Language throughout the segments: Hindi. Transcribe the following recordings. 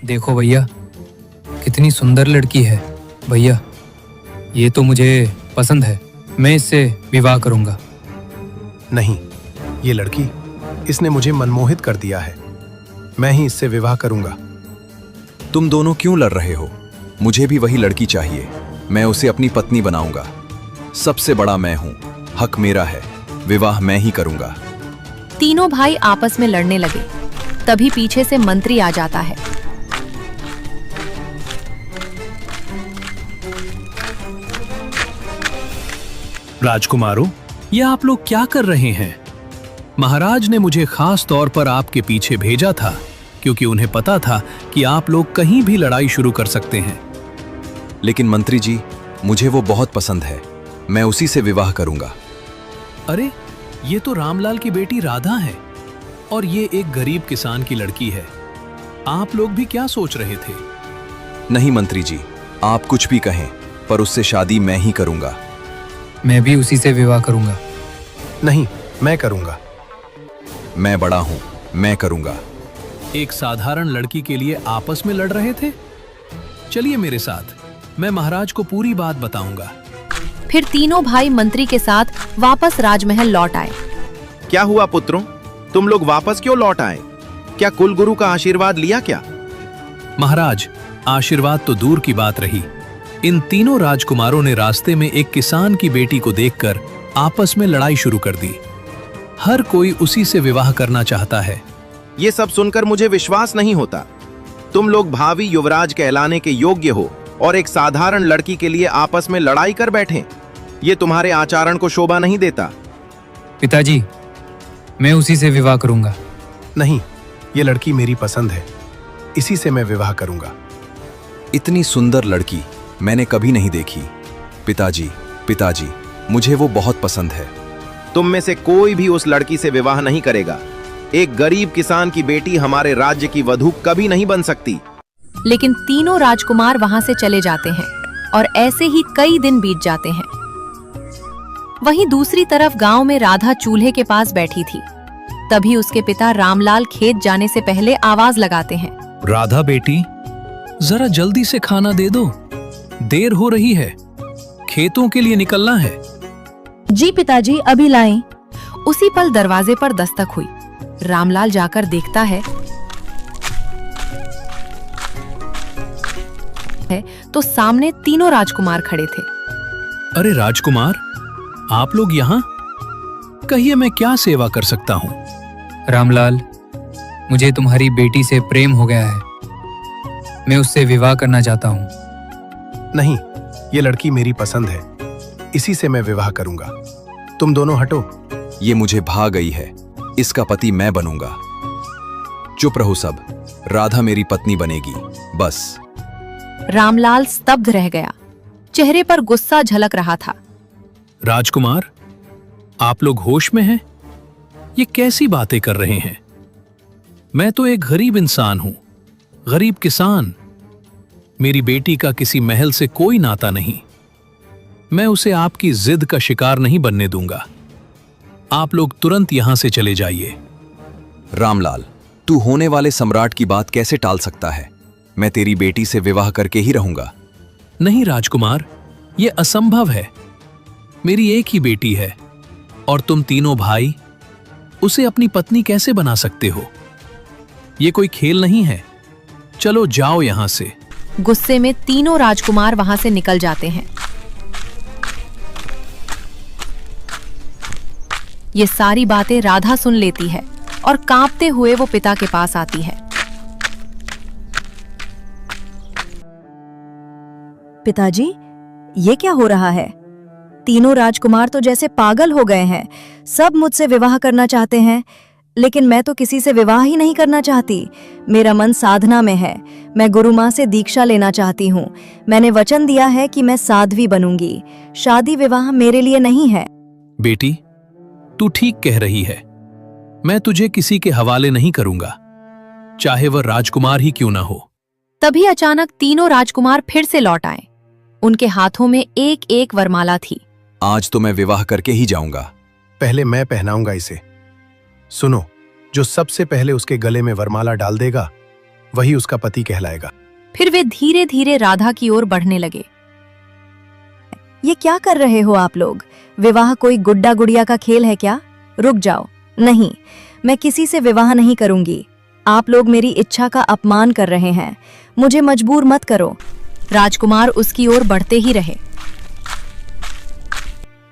देखो भैया, कितनी सुंदर लड़की है। भैया, ये तो मुझे पसंद है। मैं इससे विवाह करूंगा। नहीं, ये लड़की, इसने मुझे मनमोहित कर दिया है। मैं ही इससे विवाह करूंगा। तुम दोनों क्यों लड़ रहे हो? मुझे भी वही लड़की चाहिए। मैं उसे अपनी पत्नी बनाऊंगा। सबसे बड़ा मैं हूं, हक मेरा है। विवाह मैं ही करूंगा। तीनों भाई आपस में लड़ने लगे। तभी पीछे से मंत्री आ जाता है। राजकुमारों, ये आप लोग क्या कर रहे हैं? महाराज ने मुझे खास तौर पर आपके पीछे भेजा था, क्योंकि उन्हें पता था कि आप लोग कहीं भी लड़ाई शुरू कर सकते हैं। लेकिन मंत्री जी, मुझे वो बहुत पसंद है। मैं उसी से विवाह करूंगा। अरे, ये तो रामलाल की बेटी राधा है और ये एक गरीब किसान की लड़की है। आप लोग भी क्या सोच रहे थे? नहीं मंत्री जी, आप कुछ भी कहें, पर उससे शादी मैं ही करूंगा। मैं भी उसी से विवाह करूंगा। नहीं, मैं करूंगा। मैं बड़ा हूं, मैं करूंगा। एक साधारण लड़की के लिए आपस में लड़ रहे थे? चलिए मेरे साथ, मैं महाराज को पूरी बात बताऊंगा। फिर तीनों भाई मंत्री के साथ वापस राजमहल लौट आए। क्या हुआ पुत्रों, तुम लोग वापस क्यों लौट आए? क्या कुलगुरु का आशीर्वाद लिया क्या? महाराज, आशीर्वाद तो दूर की बात रही। इन तीनों राजकुमारों ने रास्ते में एक किसान की बेटी को देखकर आपस में लड़ाई शुरू कर दी। हर कोई उसी से विवाह करना चाहता है। ये सब सुनकर मुझे विश्वास नहीं होता। तुम लोग भावी युवराज कहलाने के योग्य हो और एक साधारण लड़की के लिए आपस में लड़ाई कर बैठे। ये तुम्हारे आचरण को शोभा नहीं देता। पिताजी, मैं उसी से विवाह करूंगा। नहीं, ये लड़की मेरी पसंद है। इसी से मैं विवाह करूंगा। इतनी सुंदर लड़की मैंने कभी नहीं देखी। पिताजी, पिताजी, मुझे वो बहुत पसंद है। तुम में से कोई भी उस लड़की से विवाह नहीं करेगा। एक गरीब किसान की बेटी हमारे राज्य की वधू कभी नहीं बन सकती। लेकिन तीनों राजकुमार वहां से चले जाते हैं और ऐसे ही कई दिन बीत जाते हैं। वहीं दूसरी तरफ गांव में राधा चूल्हे के पास बैठी थी। तभी उसके पिता रामलाल खेत जाने से पहले आवाज लगाते हैं। राधा बेटी, जरा जल्दी से खाना दे दो। देर हो रही है, खेतों के लिए निकलना है। जी पिताजी, अभी लाएं। उसी पल दरवाजे पर दस्तक हुई। रामलाल जाकर देखता है तो सामने तीनों राजकुमार खड़े थे। अरे राजकुमार, आप लोग यहाँ? कहिए, मैं क्या सेवा कर सकता हूँ? रामलाल, मुझे तुम्हारी बेटी से प्रेम हो गया है। मैं उससे विवाह करना चाहता हूँ। नहीं, ये लड़की मेरी पसंद है। इसी से मैं विवाह करूंगा। तुम दोनों हटो। ये मुझे भा गई है। इसका पति मैं बनूंगा। चुप रहो सब। राधा मेरी पत्नी बनेगी, बस। रामलाल स्तब्ध रह गया। चेहरे पर गुस्सा झलक रहा था। राजकुमार, आप लोग होश में हैं? ये कैसी बातें कर रहे हैं? मैं तो एक गरीब इंसान हूं, गरीब किसान। मेरी बेटी का किसी महल से कोई नाता नहीं। मैं उसे आपकी जिद का शिकार नहीं बनने दूंगा। आप लोग तुरंत यहां से चले जाइए। रामलाल, तू होने वाले सम्राट की बात कैसे टाल सकता है? मैं तेरी बेटी से विवाह करके ही रहूंगा। नहीं राजकुमार, यह असंभव है। मेरी एक ही बेटी है और तुम तीनों भाई उसे अपनी पत्नी कैसे बना सकते हो? यह कोई खेल नहीं है। चलो जाओ यहां से। गुस्से में तीनों राजकुमार वहां से निकल जाते हैं। ये सारी बातें राधा सुन लेती है और कांपते हुए वो पिता के पास आती है। पिताजी, ये क्या हो रहा है? तीनों राजकुमार तो जैसे पागल हो गए हैं। सब मुझसे विवाह करना चाहते हैं, लेकिन मैं तो किसी से विवाह ही नहीं करना चाहती। मेरा मन साधना में है। मैं गुरु माँ से दीक्षा लेना चाहती हूँ। मैंने वचन दिया है कि मैं साध्वी बनूंगी। शादी विवाह मेरे लिए नहीं है। बेटी, तू ठीक कह रही है। मैं तुझे किसी के हवाले नहीं करूंगा, चाहे वह राजकुमार ही क्यों ना हो। तभी अचानक तीनों राजकुमार फिर से लौट आए। उनके हाथों में एक एक वरमाला थी। आज तो मैं विवाह करके ही जाऊंगा। पहले मैं पहनाऊंगा इसे। सुनो, जो सबसे पहले उसके गले में वरमाला डाल देगा वही उसका पति कहलाएगा। फिर वे धीरे धीरे राधा की ओर बढ़ने लगे। ये क्या कर रहे हो आप लोग? विवाह कोई गुड्डा गुड़िया का खेल है क्या? रुक जाओ। नहीं, मैं किसी से विवाह नहीं करूंगी। आप लोग मेरी इच्छा का अपमान कर रहे हैं। मुझे मजबूर मत करो। राजकुमार उसकी ओर बढ़ते ही रहे।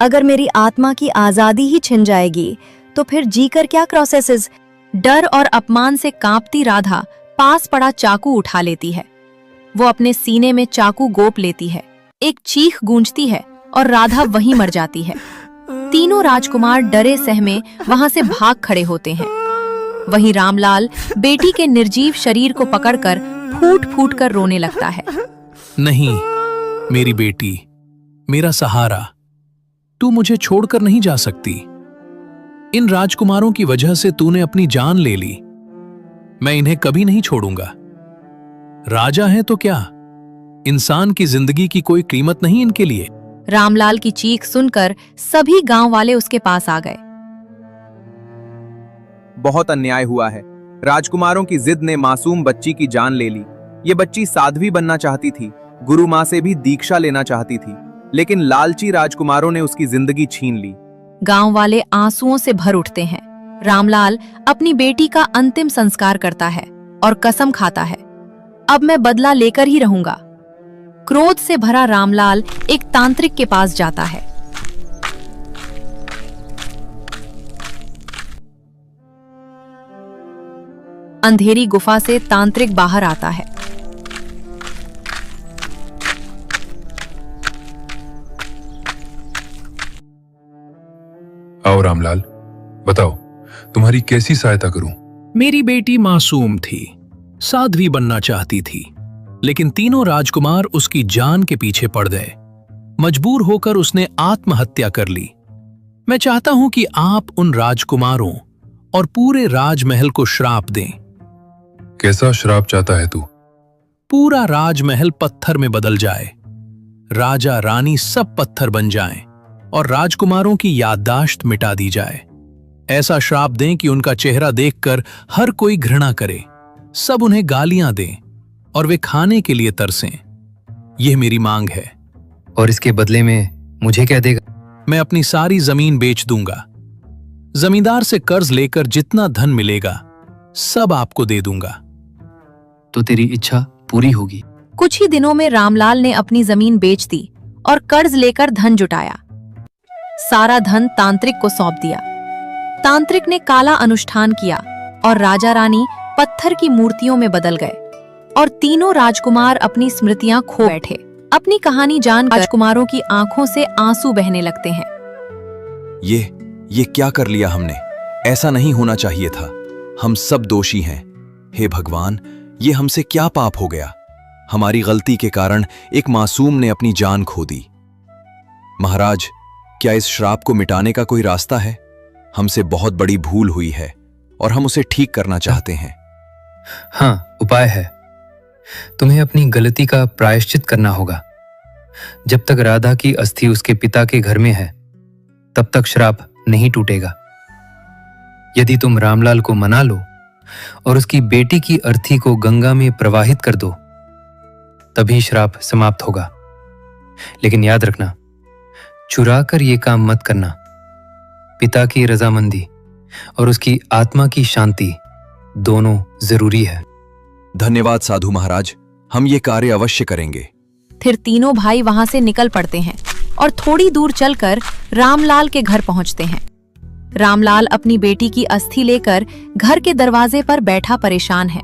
अगर मेरी आत्मा की आजादी ही छिन जाएगी तो फिर जीकर क्या प्रोसेसेस? डर और अपमान से कांपती राधा पास पड़ा चाकू उठा लेती है। वो अपने सीने में चाकू गोप लेती है। एक चीख गूंजती है और राधा वहीं मर जाती है। तीनों राजकुमार डरे सहमे वहां से भाग खड़े होते हैं। वहीं रामलाल बेटी के निर्जीव शरीर को पकड़कर फूट फूट कर रोने लगता है। नहीं, मेरी बेटी, मेरा सहारा, तू मुझे छोड़कर नहीं जा सकती। इन राजकुमारों की वजह से तूने अपनी जान ले ली। मैं इन्हें कभी नहीं छोड़ूंगा। राजा है तो क्या, इंसान की जिंदगी की कोई कीमत नहीं इनके लिए। रामलाल की चीख सुनकर सभी गांव वाले उसके पास आ गए। बहुत अन्याय हुआ है। राजकुमारों की जिद ने मासूम बच्ची की जान ले ली। ये बच्ची साध्वी बनना चाहती थी, गुरु मां से भी दीक्षा लेना चाहती थी, लेकिन लालची राजकुमारों ने उसकी जिंदगी छीन ली। गांव वाले आंसुओं से भर उठते हैं। रामलाल अपनी बेटी का अंतिम संस्कार करता है और कसम खाता है, अब मैं बदला लेकर ही रहूंगा। क्रोध से भरा रामलाल एक तांत्रिक के पास जाता है। अंधेरी गुफा से तांत्रिक बाहर आता है। आओ रामलाल, बताओ तुम्हारी कैसी सहायता करूं? मेरी बेटी मासूम थी, साध्वी बनना चाहती थी, लेकिन तीनों राजकुमार उसकी जान के पीछे पड़ गए। मजबूर होकर उसने आत्महत्या कर ली। मैं चाहता हूं कि आप उन राजकुमारों और पूरे राजमहल को श्राप दें। कैसा श्राप चाहता है तू? पूरा राजमहल पत्थर में बदल जाए, राजा रानी सब पत्थर बन जाएं और राजकुमारों की याददाश्त मिटा दी जाए। ऐसा श्राप दें कि उनका चेहरा देखकर हर कोई घृणा करे, सब उन्हें गालियां दें और वे खाने के लिए तरसें। यह मेरी मांग है। और इसके बदले में मुझे क्या देगा? मैं अपनी सारी जमीन बेच दूंगा। जमींदार से कर्ज लेकर जितना धन मिलेगा सब आपको दे दूंगा। तो तेरी इच्छा पूरी होगी। कुछ ही दिनों में रामलाल ने अपनी जमीन बेच दी और कर्ज लेकर धन जुटाया। सारा धन तांत्रिक को सौंप दिया। तांत्रिक ने काला अनुष्ठान किया और राजा रानी पत्थर की मूर्तियों में बदल गए और तीनों राजकुमार अपनी स्मृतियां खो बैठे। अपनी कहानी जानकर राजकुमारों की आंखों से आंसू बहने लगते हैं। ये क्या कर लिया हमने? ऐसा नहीं होना चाहिए था। हम सब दोषी हैं। हे भगवान, ये हमसे क्या पाप हो गया? हमारी गलती के कारण एक मासूम ने अपनी जान खो दी। महाराज, क्या इस श्राप को मिटाने का कोई रास्ता है? हमसे बहुत बड़ी भूल हुई है और हम उसे ठीक करना चाहते हैं। हाँ, उपाय है। तुम्हें अपनी गलती का प्रायश्चित करना होगा। जब तक राधा की अस्थि उसके पिता के घर में है, तब तक श्राप नहीं टूटेगा। यदि तुम रामलाल को मना लो और उसकी बेटी की अर्थी को गंगा में प्रवाहित कर दो, तभी श्राप समाप्त होगा। लेकिन याद रखना, चुरा कर ये काम मत करना। पिता की रजामंदी और उसकी आत्मा की शांति दोनों जरूरी है। धन्यवाद साधु महाराज, हम ये कार्य अवश्य करेंगे। फिर तीनों भाई वहां से निकल पड़ते हैं और थोड़ी दूर चलकर रामलाल के घर पहुंचते हैं। रामलाल अपनी बेटी की अस्थि लेकर घर के दरवाजे पर बैठा परेशान है।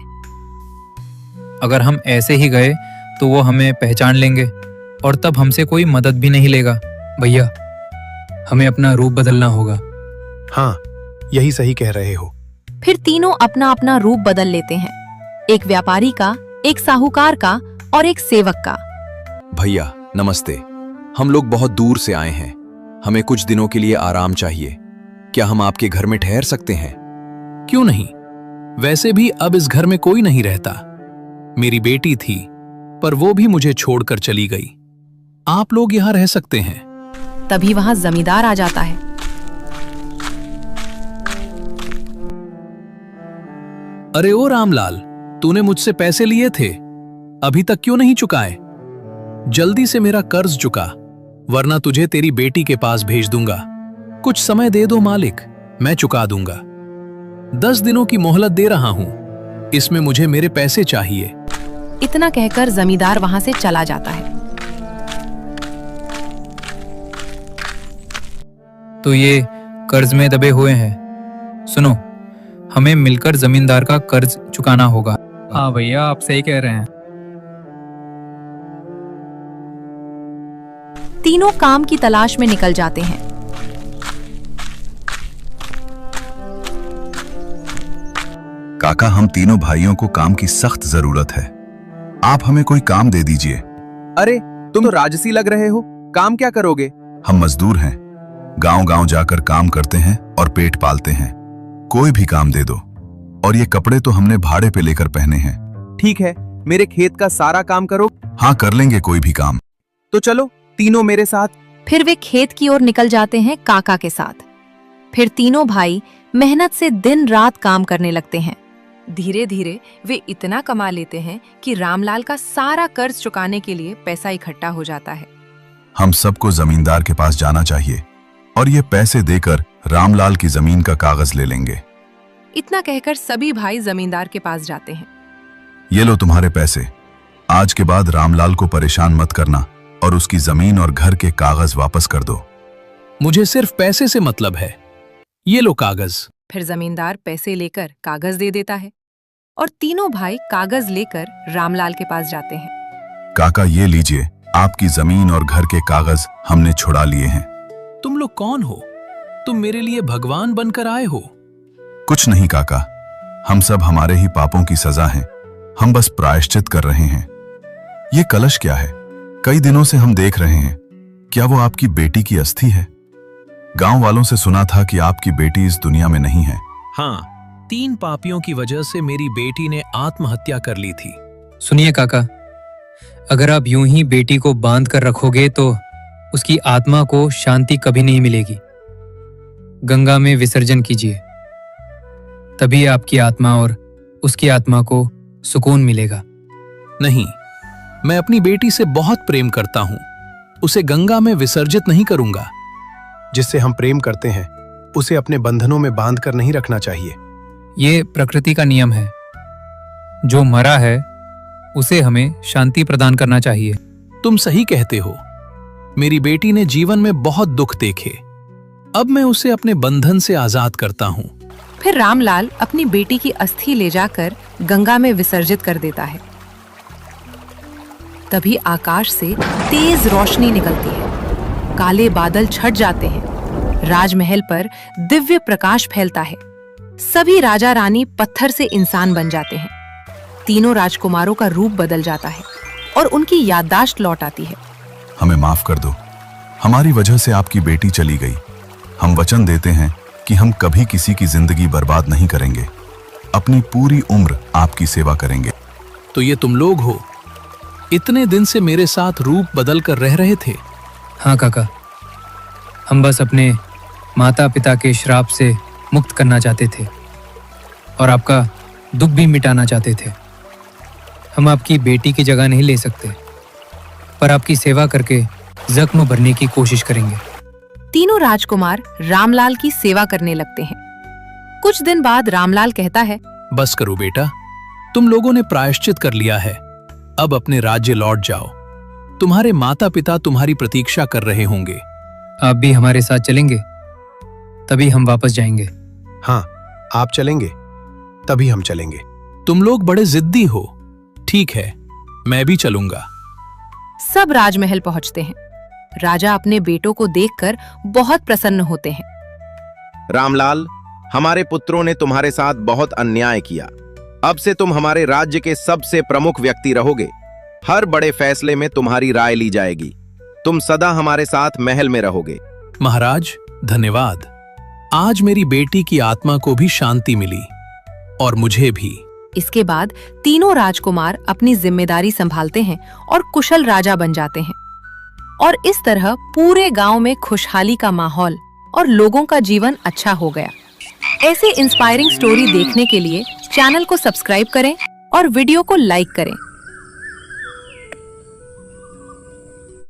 अगर हम ऐसे ही गए तो वो हमें पहचान लेंगे और तब हमसे कोई मदद भी नहीं लेगा। भैया, हमें अपना रूप बदलना होगा। हाँ, यही सही कह रहे हो। फिर तीनों अपना अपना रूप बदल लेते हैं, एक व्यापारी का, एक साहूकार का और एक सेवक का। भैया नमस्ते, हम लोग बहुत दूर से आए हैं। हमें कुछ दिनों के लिए आराम चाहिए। क्या हम आपके घर में ठहर सकते हैं? क्यों नहीं? वैसे भी अब इस घर में कोई नहीं रहता। मेरी बेटी थी, पर वो भी मुझे छोड़कर चली गई। आप लोग यहां रह सकते हैं। तभी वहां जमींदार आ जाता है। अरे ओ रामलाल, तूने मुझसे पैसे लिए थे, अभी तक क्यों नहीं चुकाए? जल्दी से मेरा कर्ज चुका, वरना तुझे तेरी बेटी के पास भेज दूंगा। कुछ समय दे दो मालिक, मैं चुका दूंगा। 10 दिनों की मोहलत दे रहा हूं, इसमें मुझे मेरे पैसे चाहिए। इतना कहकर जमींदार वहां से चला जाता है। तो ये कर्ज में दबे हुए हैं। सुनो, हमें मिलकर जमींदार का कर्ज चुकाना होगा। हाँ भैया, आप सही कह रहे हैं। तीनों काम की तलाश में निकल जाते हैं। काका, हम तीनों भाइयों को काम की सख्त जरूरत है। आप हमें कोई काम दे दीजिए। अरे तुम तो राजसी लग रहे हो, काम क्या करोगे? हम मजदूर हैं, गांव-गांव जाकर काम करते हैं और पेट पालते हैं। कोई भी काम दे दो। और ये कपड़े तो हमने भाड़े पे लेकर पहने हैं। ठीक है, मेरे खेत का सारा काम करो। हाँ, कर लेंगे कोई भी काम। तो चलो तीनों मेरे साथ। फिर वे खेत की ओर निकल जाते हैं काका के साथ। फिर तीनों भाई मेहनत से दिन रात काम करने लगते हैं। धीरे धीरे वे इतना कमा लेते हैं कि रामलाल का सारा कर्ज चुकाने के लिए पैसा इकट्ठा हो जाता है। हम सबको जमींदार के पास जाना चाहिए और ये पैसे देकर रामलाल की जमीन का कागज ले लेंगे। इतना कहकर सभी भाई जमींदार के पास जाते हैं। ये लो तुम्हारे पैसे। आज के बाद रामलाल को परेशान मत करना और उसकी जमीन और घर के कागज वापस कर दो। मुझे सिर्फ पैसे से मतलब है, ये लो कागज। फिर जमींदार पैसे लेकर कागज दे देता है और तीनों भाई कागज लेकर रामलाल के पास जाते हैं। काका, ये लीजिए, आपकी जमीन और घर के कागज हमने छुड़ा लिए हैं। तुम लोग कौन हो? तुम मेरे लिए भगवान बनकर आए हो? कुछ नहीं काका, हम सब हमारे ही पापों की सजा हैं। हम बस प्रायश्चित कर रहे हैं। ये कलश क्या है? कई दिनों से हम देख रहे हैं। क्या वो आपकी बेटी की अस्थि है? गांव वालों से सुना था कि आपकी बेटी इस दुनिया में नहीं है। हाँ, 3 पापियों की वजह से मेरी बेटी ने आत्महत्या कर ली थी। सुनिए काका, अगर आप यूं ही बेटी को बांध कर रखोगे तो उसकी आत्मा को शांति कभी नहीं मिलेगी। गंगा में विसर्जन कीजिए, तभी आपकी आत्मा और उसकी आत्मा को सुकून मिलेगा। नहीं, मैं अपनी बेटी से बहुत प्रेम करता हूं, उसे गंगा में विसर्जित नहीं करूंगा। जिससे हम प्रेम करते हैं उसे अपने बंधनों में बांध कर नहीं रखना चाहिए। ये प्रकृति का नियम है। जो मरा है उसे हमें शांति प्रदान करना चाहिए। तुम सही कहते हो। मेरी बेटी ने जीवन में बहुत दुख देखे, अब मैं उसे अपने बंधन से आजाद करता हूँ। फिर रामलाल अपनी बेटी की अस्थि ले जाकर गंगा में विसर्जित कर देता है। तभी आकाश से तेज रोशनी निकलती है, काले बादल छट जाते हैं, राजमहल पर दिव्य प्रकाश फैलता है। सभी राजा रानी पत्थर से इंसान बन जाते हैं। तीनों राजकुमारों का रूप बदल जाता है और उनकी याददाश्त लौट आती है। हमें माफ कर दो, हमारी वजह से आपकी बेटी चली गई। हम वचन देते हैं कि हम कभी किसी की जिंदगी बर्बाद नहीं करेंगे। अपनी पूरी उम्र आपकी सेवा करेंगे। तो ये तुम लोग हो? इतने दिन से मेरे साथ रूप बदल कर रह रहे थे? हाँ काका, हम बस अपने माता पिता के श्राप से मुक्त करना चाहते थे और आपका दुख भी मिटाना चाहते थे। हम आपकी बेटी की जगह नहीं ले सकते, पर आपकी सेवा करके जख्म भरने की कोशिश करेंगे। तीनों राजकुमार रामलाल की सेवा करने लगते हैं। कुछ दिन बाद रामलाल कहता है, बस करो बेटा, तुम लोगों ने प्रायश्चित कर लिया है, अब अपने राज्य लौट जाओ। तुम्हारे माता पिता तुम्हारी प्रतीक्षा कर रहे होंगे। आप भी हमारे साथ चलेंगे, तभी हम वापस जाएंगे। हाँ, आप चलेंगे तभी हम चलेंगे। तुम लोग बड़े जिद्दी हो। ठीक है, मैं भी चलूंगा। सब राजमहल पहुंचते हैं। राजा अपने बेटों को देखकर बहुत प्रसन्न होते हैं। रामलाल, हमारे पुत्रों ने तुम्हारे साथ बहुत अन्याय किया। अब से तुम हमारे राज्य के सबसे प्रमुख व्यक्ति रहोगे। हर बड़े फैसले में तुम्हारी राय ली जाएगी। तुम सदा हमारे साथ महल में रहोगे। महाराज, धन्यवाद। आज मेरी बेटी की आत्मा को भी शांति मिली और मुझे भी। इसके बाद तीनों राजकुमार अपनी जिम्मेदारी संभालते हैं और कुशल राजा बन जाते हैं। और इस तरह पूरे गांव में खुशहाली का माहौल और लोगों का जीवन अच्छा हो गया। ऐसे इंस्पायरिंग स्टोरी देखने के लिए चैनल को सब्सक्राइब करें और वीडियो को लाइक करें।